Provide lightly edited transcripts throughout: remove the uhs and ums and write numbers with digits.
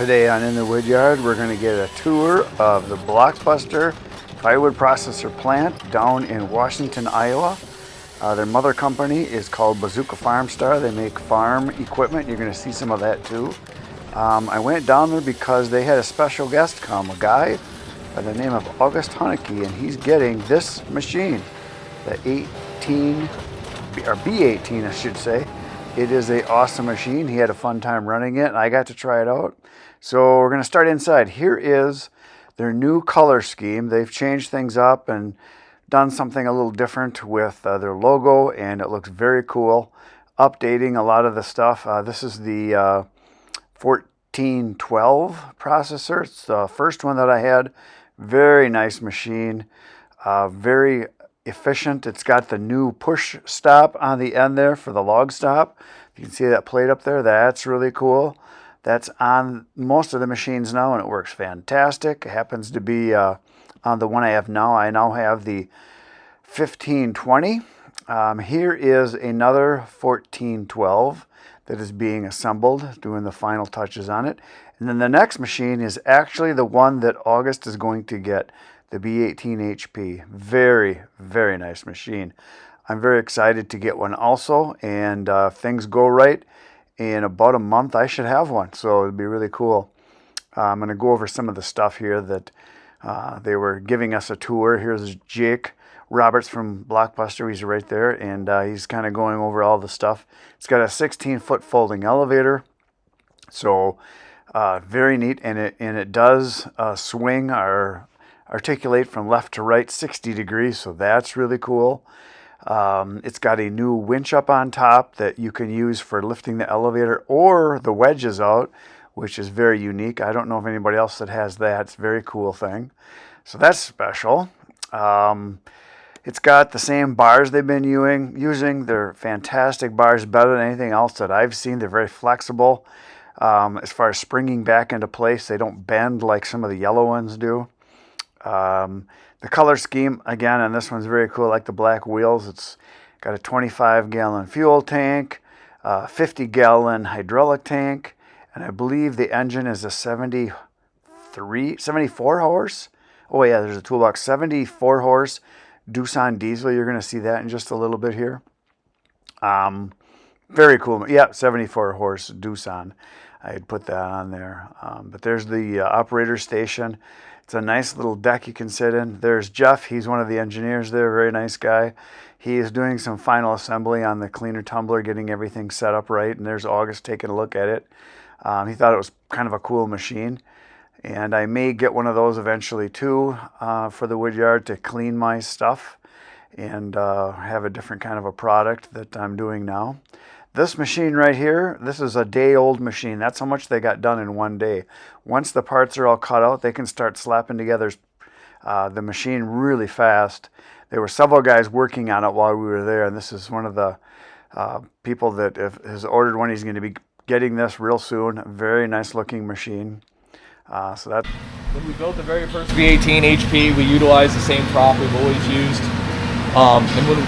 Today on In the Woodyard, we're going to get a tour of the Blockbuster Firewood processor plant down in Washington, Iowa. Their mother company is called Bazooka Farm Star. They make farm equipment. You're going to see some of that too. I went down there because they had a special guest come, a guy by the name of August Honecke, and he's getting this machine, the B18 I should say. It is an awesome machine. He had a fun time running it, and I got to try it out. So we're going to start inside. Here is their new color scheme. They've changed things up and done something a little different with their logo, and it looks very cool. Updating a lot of the stuff. This is the 1412 processor. It's the first one that I had. Very nice machine. Very efficient. It's got the new push stop on the end there for the log stop. You can see that plate up there. That's really cool. That's on most of the machines now, and it works fantastic. It happens to be on the one I have now. I now have the 1520. Here is another 1412 that is being assembled, doing the final touches on it. And then the next machine is actually the one that August is going to get, the B18 HP. Very, very nice machine. I'm very excited to get one also, and if things go right, in about a month I should have one, so it'd be really cool. I'm going to go over some of the stuff here that they were giving us a tour. Here's Jake Roberts from Blockbuster. He's right there, and he's kind of going over all the stuff. It's got a 16-foot folding elevator, so very neat, and it does swing or articulate from left to right 60 degrees, so that's really cool. It's got a new winch up on top that you can use for lifting the elevator or the wedges out, which is very unique. I don't know of anybody else that has that. It's a very cool thing. So that's special. It's got the same bars they've been using. They're fantastic bars, better than anything else that I've seen. They're very flexible. As far as springing back into place, they don't bend like some of the yellow ones do. The color scheme, again, and this one's very cool, like the black wheels. It's got a 25-gallon fuel tank, 50-gallon hydraulic tank, and I believe the engine is a 74 horse. Oh yeah, there's a toolbox, 74 horse Doosan diesel. You're going to see that in just a little bit here. Very cool. Yeah, 74 horse Doosan. I had put that on there. But there's the operator station. It's a nice little deck you can sit in. There's Jeff. He's one of the engineers there. Very nice guy. He is doing some final assembly on the cleaner tumbler, getting everything set up right. And there's August taking a look at it. He thought it was kind of a cool machine. And I may get one of those eventually too for the woodyard to clean my stuff and have a different kind of a product that I'm doing now. This machine right here, this is a day-old machine. That's how much they got done in one day. Once the parts are all cut out, they can start slapping together the machine really fast. There were several guys working on it while we were there, and this is one of the people that has ordered one. He's going to be getting this real soon. Very nice-looking machine. So that. When we built the very first B18 HP, we utilized the same prop we've always used. And when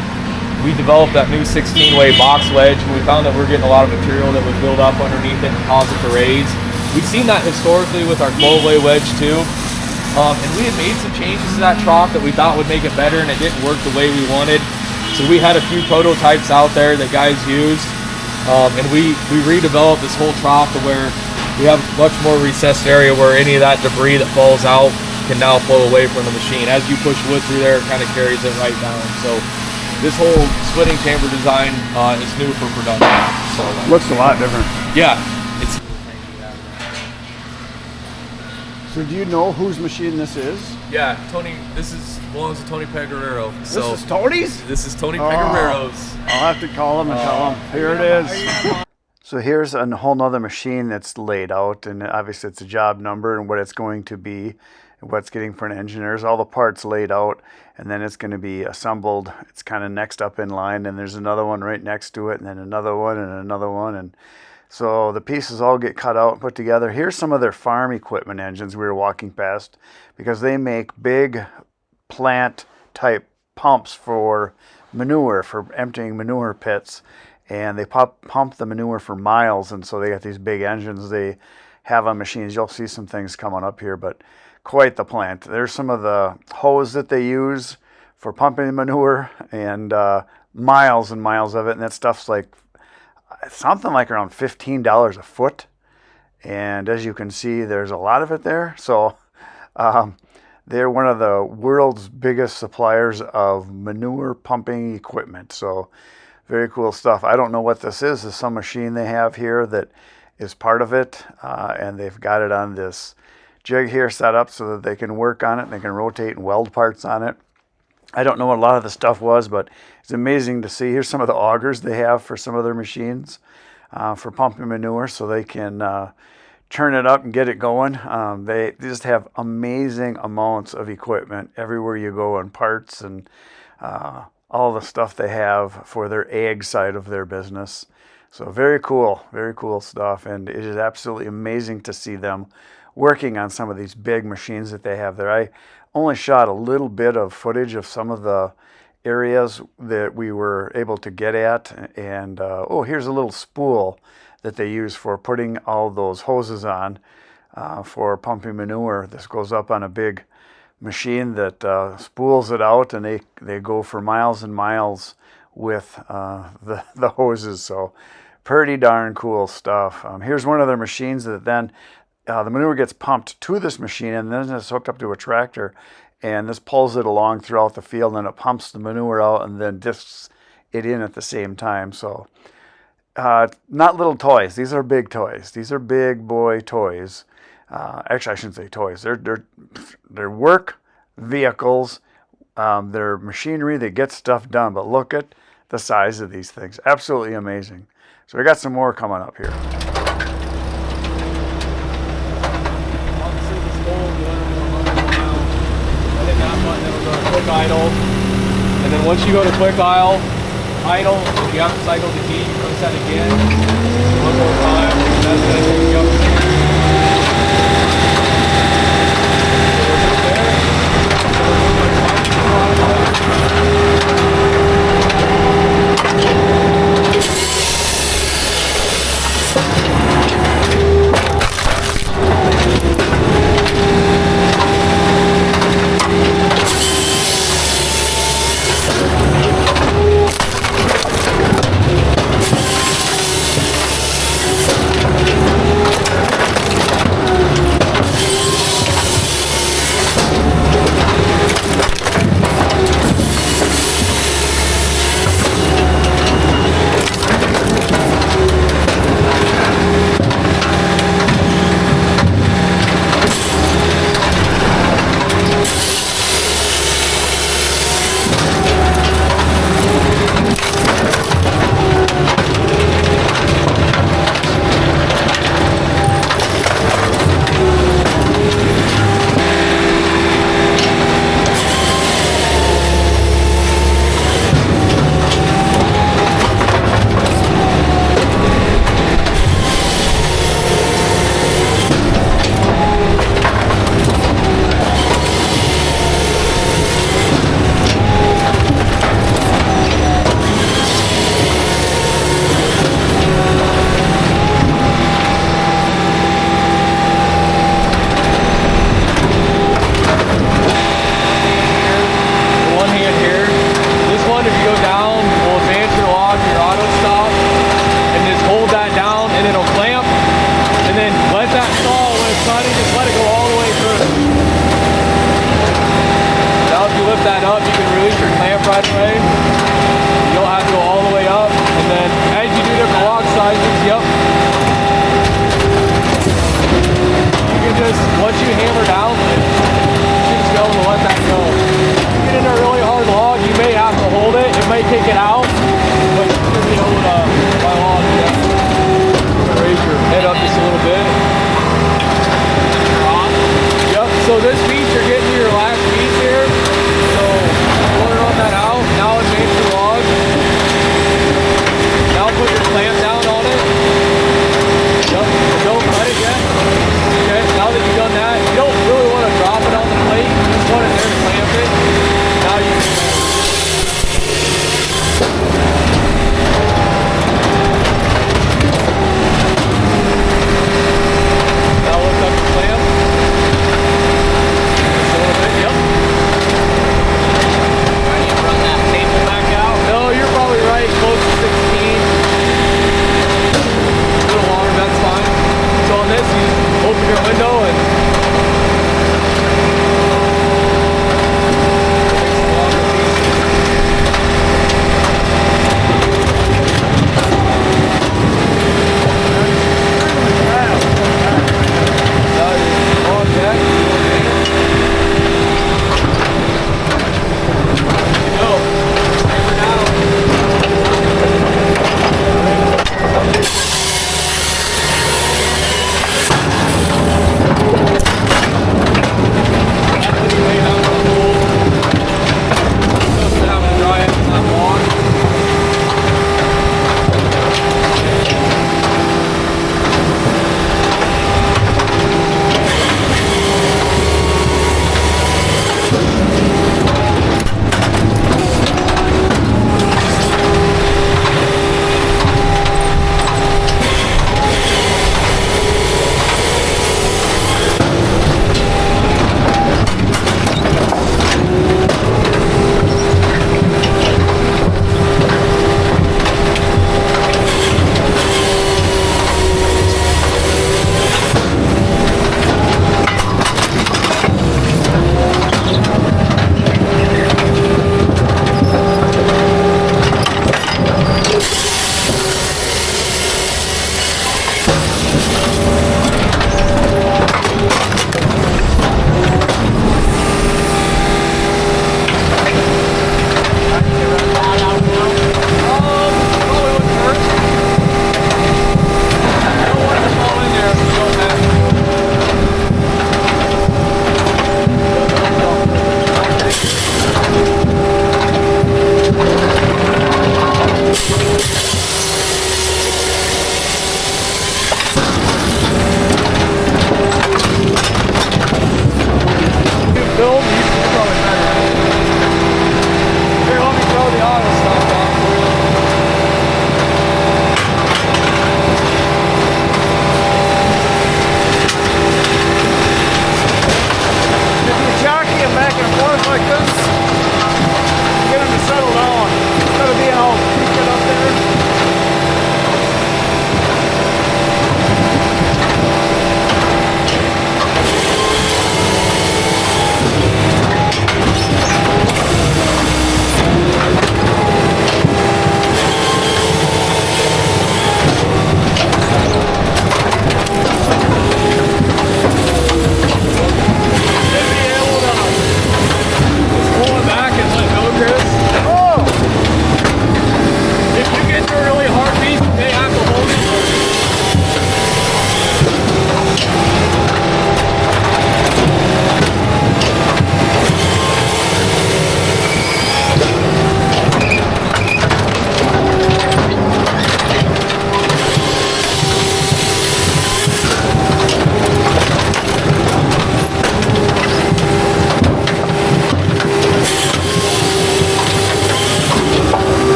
we developed that new 16-way box wedge, we found that we're getting a lot of material that would build up underneath it and cause it to raise. We've seen that historically with our 12-way wedge too. And we had made some changes to that trough that we thought would make it better, and it didn't work the way we wanted. So we had a few prototypes out there that guys used. And we redeveloped this whole trough to where we have much more recessed area where any of that debris that falls out can now flow away from the machine. As you push wood through there, it kind of carries it right down. So this whole splitting chamber design is new for production. So looks a lot different. Yeah, it's. So do you know whose machine this is? Yeah, Tony. This belongs to Tony Pecoraro. So this is Tony's? This is Tony Pegararo's. I'll have to call him and tell him. Here it is. So here's a whole nother machine that's laid out, and obviously it's a job number and what it's going to be, and what it's getting for an engineer. There's all the parts laid out, and then it's going to be assembled. It's kind of next up in line, and there's another one right next to it, and then another one, and another one. And so the pieces all get cut out and put together. Here's some of their farm equipment engines we were walking past, because they make big plant type pumps for manure, for emptying manure pits. And they pump the manure for miles, and so they got these big engines. They have on machines. You'll see some things coming up here, but quite the plant. There's some of the hose that they use for pumping manure, and miles and miles of it, and that stuff's like something like around $15 a foot. And as you can see, there's a lot of it there. So they're one of the world's biggest suppliers of manure pumping equipment. So very cool stuff. I don't know what this is. There's some machine they have here that is part of it, and they've got it on this jig here set up so that they can work on it and they can rotate and weld parts on it. I don't know what a lot of the stuff was, but it's amazing to see. Here's some of the augers they have for some of their machines for pumping manure, so they can turn it up and get it going. They just have amazing amounts of equipment everywhere you go, and parts and all the stuff they have for their ag side of their business. So very cool stuff, and it is absolutely amazing to see them working on some of these big machines that they have there. I only shot a little bit of footage of some of the areas that we were able to get at, and oh, here's a little spool that they use for putting all those hoses on for pumping manure. This goes up on a big machine that spools it out, and they go for miles and miles with the hoses. So pretty darn cool stuff. Here's one of their machines that then the manure gets pumped to this machine, and then it's hooked up to a tractor, and this pulls it along throughout the field, and it pumps the manure out and then discs it in at the same time. So not little toys. These are big toys. These are big boy toys. Actually, I shouldn't say toys. They're work vehicles. They're machinery that gets stuff done. But look at the size of these things. Absolutely amazing. So we got some more coming up here. Quick idle, and then once you go to quick idle, if you have to cycle the key, you press that again, one more time, and that's going to take you up. right away. You'll have to go all the way up, and then as you do different log sizes, yep. You can just, once you hammer down, you should just be able to let that go. If you get in a really hard log, you may have to hold it. It may kick it out, but you should be able to, by law, do that. Raise your head up just a little bit. Yep, so this piece, you're getting to your last piece here. So, we'll run that out. Now it's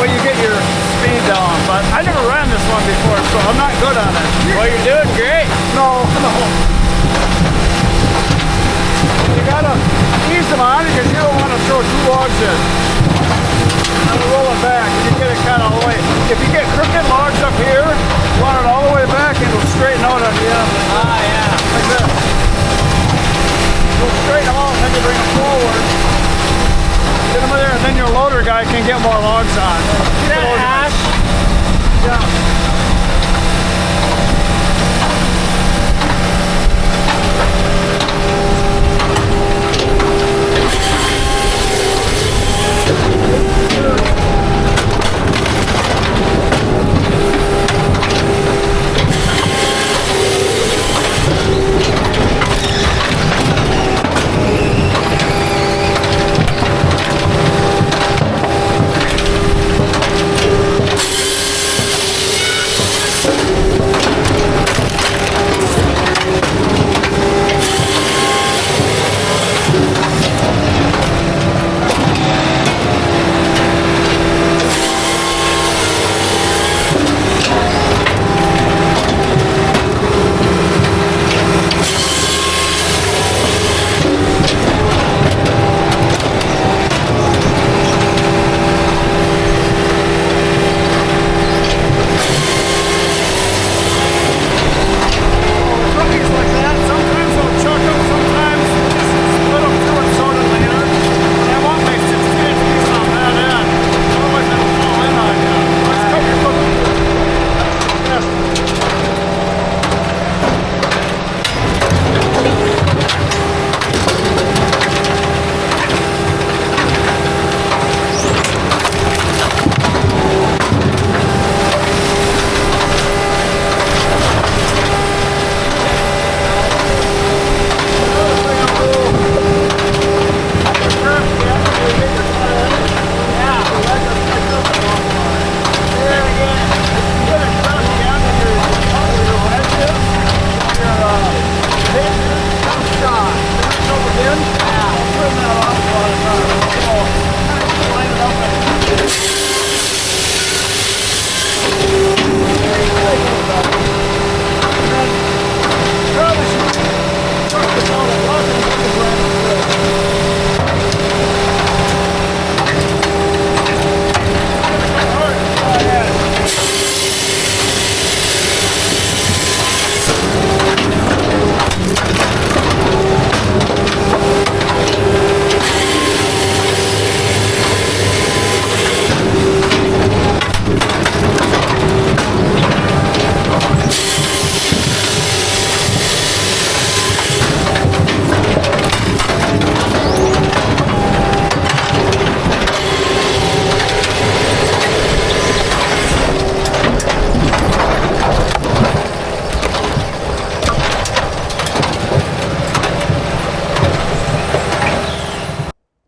way you get your speed down. But I never ran this one before, so I'm not good on it. Well, you're doing great. No. You gotta ease them on because you don't want to throw 2 logs in. And roll it back. You get it kind of all the way. If you get crooked logs up here, you want it all the way back and it'll straighten out on the end. Ah, yeah. Like this. Go straight out and then you bring them forward. Get them in there and then your loader guy can get more logs on. See that ash? Yeah.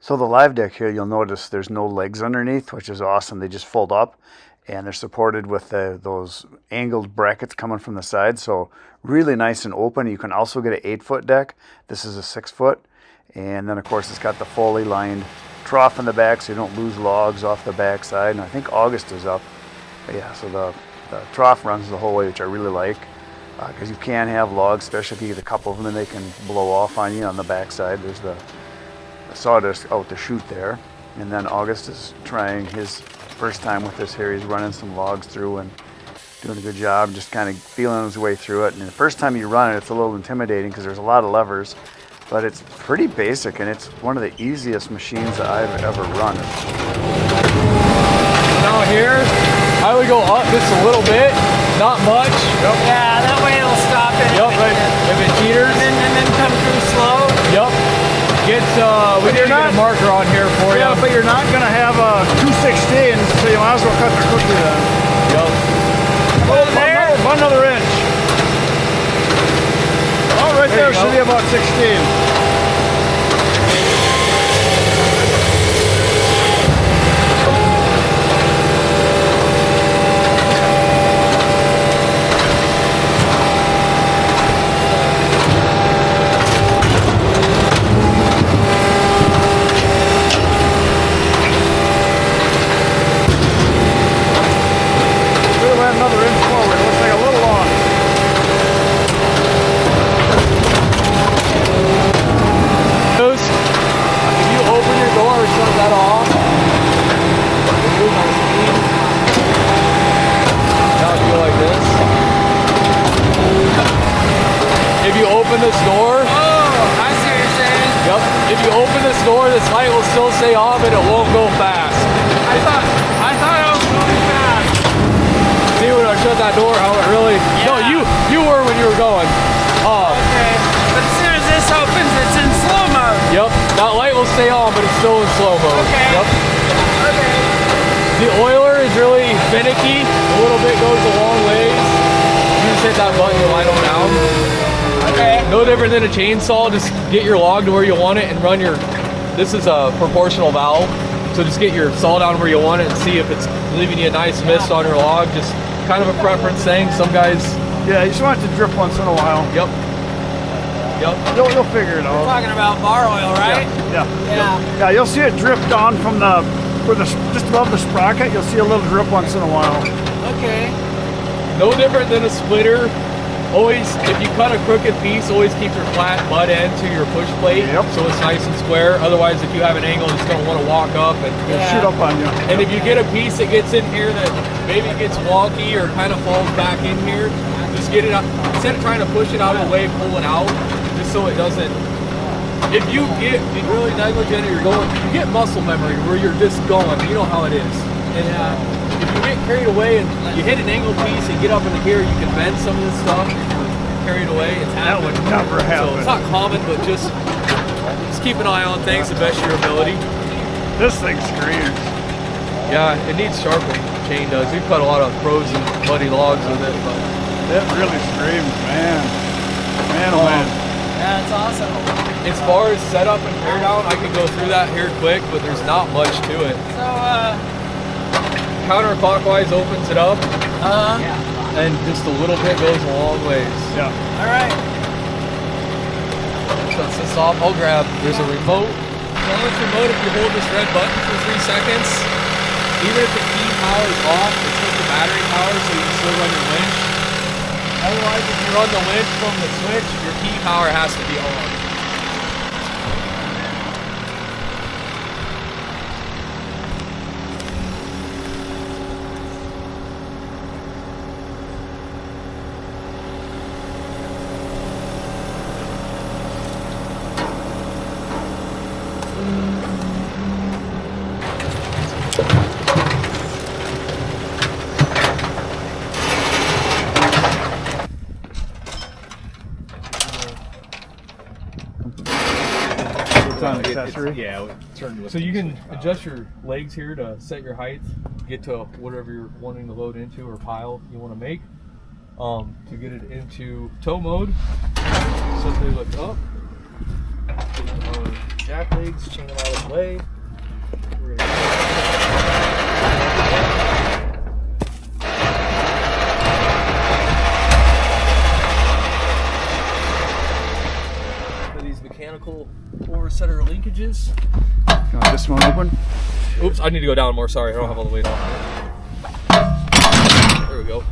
So the live deck here, you'll notice there's no legs underneath, which is awesome. They just fold up and they're supported with those angled brackets coming from the side. So really nice and open. You can also get an 8-foot deck. This is a 6-foot. And then of course it's got the fully lined trough in the back so you don't lose logs off the back side. And I think August is up. But yeah, so the trough runs the whole way, which I really like. Because you can have logs, especially if you get a couple of them, and they can blow off on you on the back side. There's the sawdust out to shoot there. And then August is trying his first time with this here. He's running some logs through and doing a good job, just kind of feeling his way through it. And the first time you run it, it's a little intimidating because there's a lot of levers, but it's pretty basic and it's one of the easiest machines that I've ever run. Now here, I would go up just a little bit, not much. Yep. Yeah, that way it'll stop it. Yep, right. If it teeters. And then come through slow. Yep. We need to get a marker on here for you. Yeah, but you're not going to have a 216, so you might as well cut the cookie then. Yep. One another inch. Oh, right there should be about 16. you open this door, this light will still stay on, but it won't go fast. I thought it was going fast. See when I shut that door, how it really... Yeah. No, you were when you were going. Okay. But as soon as this opens, it's in slow mode. Yep, that light will stay on, but it's still in slow mode. Okay. Yep. Okay. The oiler is really finicky. A little bit goes a long ways. You just hit that button, you light them down. Okay. No different than a chainsaw. Just get your log to where you want it and run your... This is a proportional valve. So just get your saw down where you want it and see if it's leaving you a nice mist on your log. Just kind of a preference thing. Some guys... Yeah, you just want it to drip once in a while. Yep. Yep. You'll figure it We're out. talking about bar oil, right? Yeah. Yeah. Yeah, you'll see it drip down from the, just above the sprocket. You'll see a little drip once in a while. Okay. No different than a splitter. Always, if you cut a crooked piece, always keep your flat butt end to your push plate. Yep. So it's nice and square. Otherwise, if you have an angle, it's going to want to walk up. And It'll shoot up on you. And if you get a piece that gets in here that maybe gets wonky or kind of falls back in here, just get it out. Instead of trying to push it out of the way, pull it out, just so it doesn't. If you get really negligent or you get muscle memory where you're just going, you know how it is. And if you get carried away and you hit an angle piece and get up into here, you can bend some of this stuff. If you're carried away, it's That happened. would never happen. So it's not common, but just keep an eye on things the best of your ability. This thing screams. Yeah, it needs sharpening. Chain does. We've cut a lot of frozen, muddy logs with it, but It really screams, man. Man, oh man. Yeah, it's awesome. as far as setup and tear down, I could go through that here quick, but there's not much to it. So, Counterclockwise opens it up, yeah. and just a little bit goes a long ways. Yeah. All right. Shuts this off. I'll grab, there's a remote. So on this remote, if you hold this red button for 3 seconds, even if the key power is off, it's with the battery power, so you can still run your winch. Otherwise, if you run the winch from the switch, your key power has to be on. It's an accessory. So you can adjust your legs here to set your height, get to whatever you're wanting to load into or pile you want to make. To get it into tow mode, simply look up. Jack legs, chain them out of the way. We're gonna these mechanical four setter linkages. You want this one open? Oops, I need to go down more. Sorry, I don't have all the weight on. There we go.